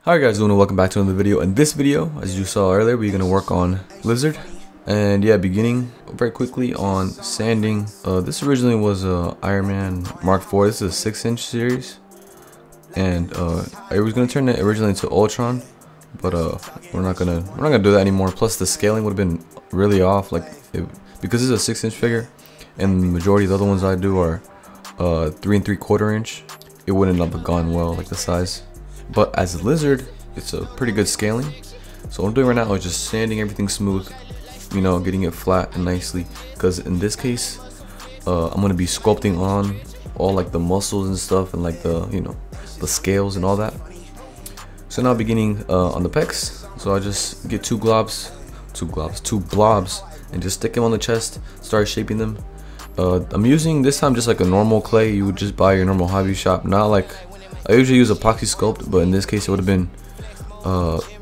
Hi guys, doing? Welcome back to another video. In this video, as you saw earlier, we're gonna work on lizard, and yeah, beginning very quickly on sanding. This originally was a Iron Man Mark IV. This is a 6-inch series, and I was gonna turn it originally into Ultron, but we're not gonna do that anymore. Plus, the scaling would have been really off, because it's a 6-inch figure, and the majority of the other ones I do are 3 3/4 inch. It wouldn't have gone well, like the size. But as a lizard, it's a pretty good scaling. So what I'm doing right now is just sanding everything smooth, you know, getting it flat and nicely. Because in this case, I'm gonna be sculpting on all like the muscles and stuff, and like the the scales and all that. So now beginning on the pecs. So I just get two blobs, and just stick them on the chest. Start shaping them. I'm using this time just like a normal clay you would just buy at your normal hobby shop, not like. I usually use epoxy sculpt, but in this case it would have been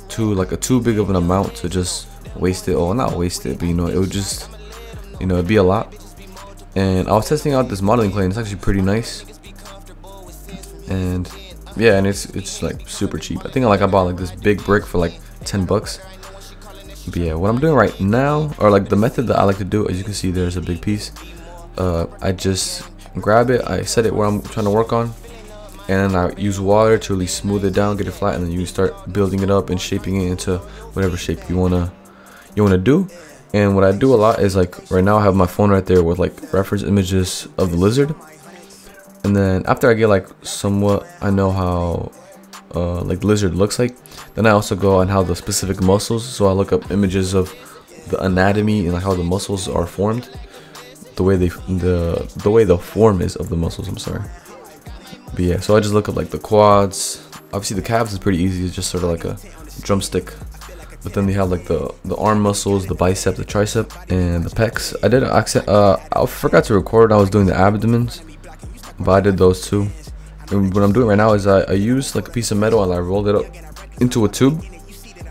too big of an amount to just waste it. Or not waste it, but it would just it'd be a lot. And I was testing out this modeling clay, and it's actually pretty nice. And yeah, and it's like super cheap. I think I bought like this big brick for like 10 bucks. But yeah, what I'm doing right now, or like the method that I like to do, as you can see, there's a big piece. I just grab it, I set it where I'm trying to work on, and then I use water to really smooth it down, get it flat, and then you start building it up and shaping it into whatever shape you wanna do. And what I do a lot is, like, right now I have my phone right there with like reference images of the lizard, and then after I get like somewhat I know how like the lizard looks like, then I also go on how the specific muscles. So I look up images of the anatomy and like how the muscles are formed, the way the form is of the muscles. I'm sorry. But yeah, so I just look up like the quads. Obviously the calves is pretty easy, it's just sort of like a drumstick. But then they have like the arm muscles, the bicep, the tricep, and the pecs. I forgot to record I was doing the abdomens, but I did those too. And what I'm doing right now is I use like a piece of metal and I rolled it up into a tube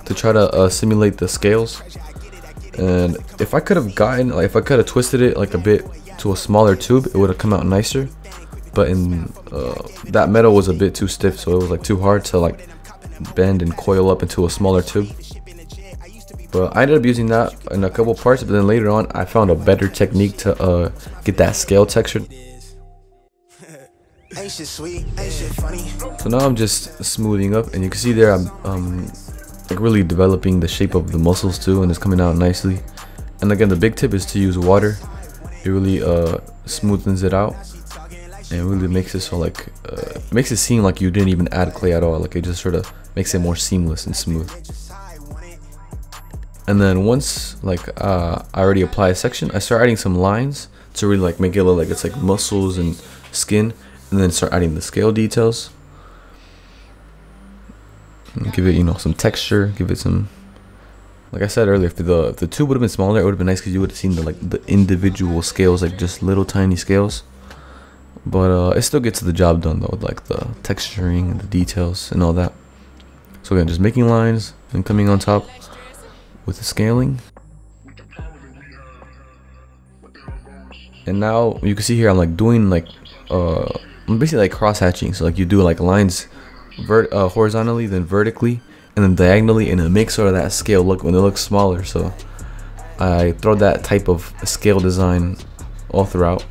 to try to simulate the scales. And if I could have twisted it like a bit to a smaller tube, it would have come out nicer. But that metal was a bit too stiff, so it was like too hard to like bend and coil up into a smaller tube. But I ended up using that in a couple parts, but then later on I found a better technique to get that scale textured. So now I'm just smoothing up, and you can see there I'm like really developing the shape of the muscles too, and it's coming out nicely. And again, the big tip is to use water. It really smoothens it out, and it really makes it so like makes it seem like you didn't even add clay at all. Like, it just sort of makes it more seamless and smooth. And then once like I already apply a section, I start adding some lines to really like make it look like it's like muscles and skin, and then start adding the scale details. And give it some texture, give it some, like I said earlier, if the tube would have been smaller, it would have been nice because you would have seen the individual scales, like just little tiny scales. But it still gets the job done though, with like the texturing and the details and all that. So again, just making lines and coming on top with the scaling. And now you can see here I'm like doing like I'm basically like cross hatching. So like you do like lines horizontally, then vertically, and then diagonally, and it makes sort of that scale look when it looks smaller. So I throw that type of scale design all throughout.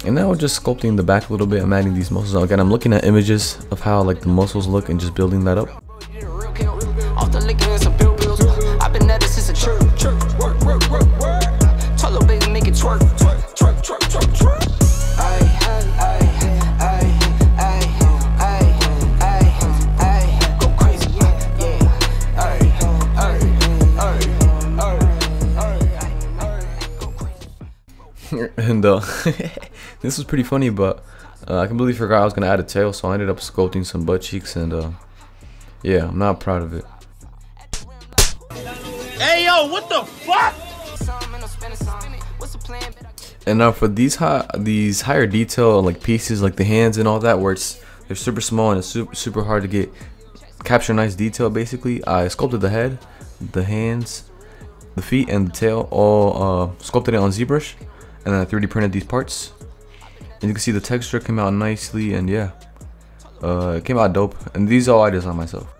And now we're just sculpting the back a little bit. I'm adding these muscles. Again, I'm looking at images of how like the muscles look and just building that up. And this was pretty funny, but I completely forgot I was gonna add a tail, so I ended up sculpting some butt cheeks, and yeah, I'm not proud of it. Hey yo, what the fuck? And now for these higher detail like pieces, like the hands and all that, where they're super small and it's super hard to get capture nice detail. Basically, I sculpted the head, the hands, the feet, and the tail, all sculpted it on ZBrush, and then I 3D printed these parts. And you can see the texture came out nicely, and yeah, it came out dope. And these all I designed myself.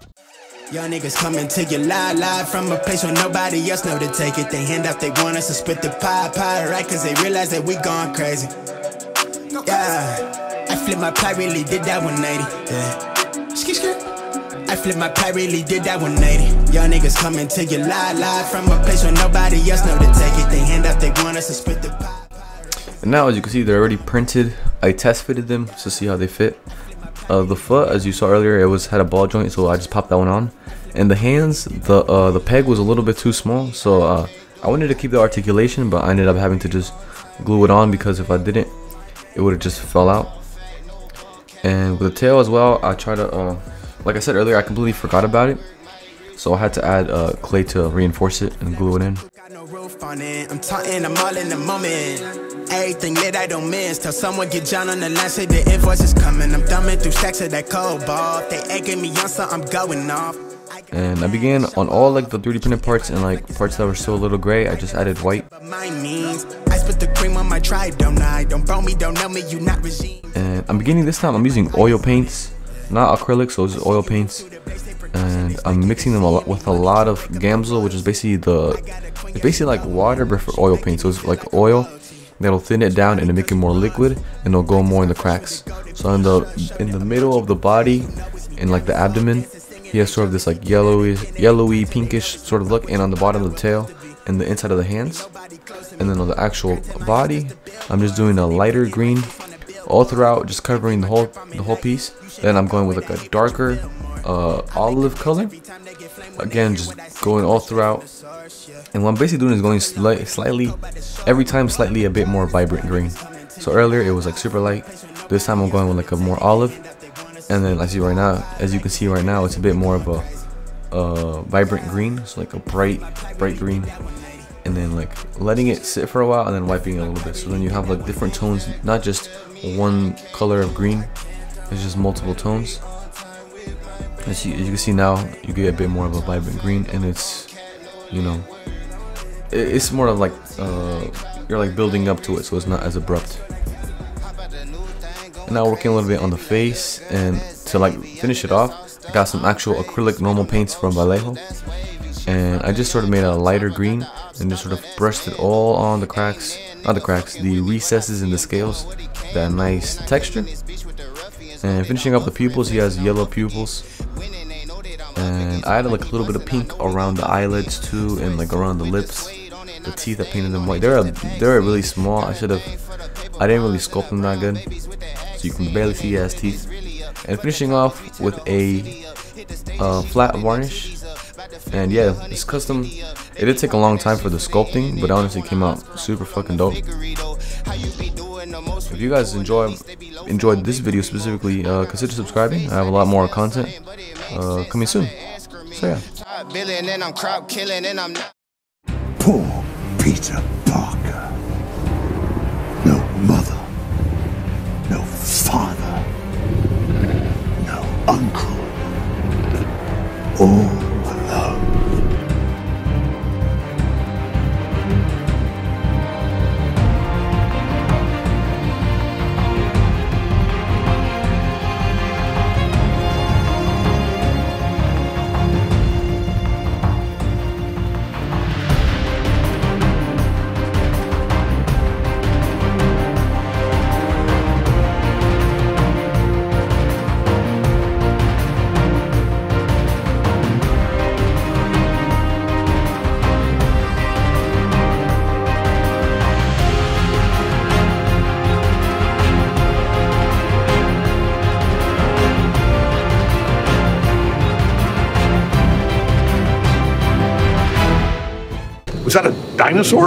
Y'all niggas coming to you live from a place where nobody else know to take it. They hand out, they want us to split the pie, right? Cause they realize that we gone crazy. Yeah, I flipped my pie, really did that 180. Yeah, I flipped my pie, really did that 180. Y'all niggas coming to you live from a place where nobody else know to take it. They hand out, they want us to split the pie. And now, as you can see, they're already printed. I test fitted them to see how they fit. The foot, as you saw earlier, it had a ball joint, so I just popped that one on. And the hands, the peg was a little bit too small, so I wanted to keep the articulation, but I ended up having to just glue it on, because if I didn't, it would have just fell out. And with the tail as well, I tried to, like I said earlier, I completely forgot about it, so I had to add clay to reinforce it and glue it in. I'm talking, I'm all in the moment. Everything lit, I don't miss. Tell someone get John on the line, say the invoice is coming. I'm thumbing through stacks of that cold ball. They egging me on, so I'm going off. And I began on all like the 3D printed parts, and like parts that were still a little gray, I just added white. I spit the cream on my tribe, don't I? Don't bro me, don't know me, you not regime. And I'm beginning this time, I'm using oil paints, not acrylic, so it's just oil paints. And I'm mixing them with a lot of Gamsol, which is basically like water but for oil paint. So it's like oil that'll thin it down and make it more liquid, and it'll go more in the cracks. So in the middle of the body, in like the abdomen, he has sort of this like yellowy pinkish sort of look, and on the bottom of the tail and the inside of the hands. And then on the actual body, I'm just doing a lighter green all throughout, just covering the whole piece. Then I'm going with like a darker olive color, again just going all throughout. And what I'm basically doing is going slightly every time, slightly a bit more vibrant green. So earlier it was like super light, this time I'm going with like a more olive. And then as you can see right now, it's a bit more of a vibrant green, so like a bright green. And then like letting it sit for a while, and then wiping it a little bit, so then you have like different tones, not just one color of green, it's just multiple tones. As you can see now, you get a bit more of a vibrant green, and it's, you know, it's more of like you're like building up to it, so it's not as abrupt. And now working a little bit on the face, and to like finish it off, I got some actual acrylic normal paints from Vallejo, and I just sort of made a lighter green and just sort of brushed it all on the cracks, not the cracks, the recesses in the scales, that nice texture. And finishing up the pupils, he has yellow pupils, and I added like a little bit of pink around the eyelids too, and like around the lips. The teeth, I painted them white. They're really small. I didn't really sculpt them that good, so you can barely see he has teeth. And finishing off with a flat varnish. And yeah, it's custom. It did take a long time for the sculpting, but honestly it came out super fucking dope. If you guys enjoyed this video specifically, consider subscribing. I have a lot more content coming soon. So yeah. Poor Peter Parker. No mother, no father, no uncle. All alone. Was that a dinosaur?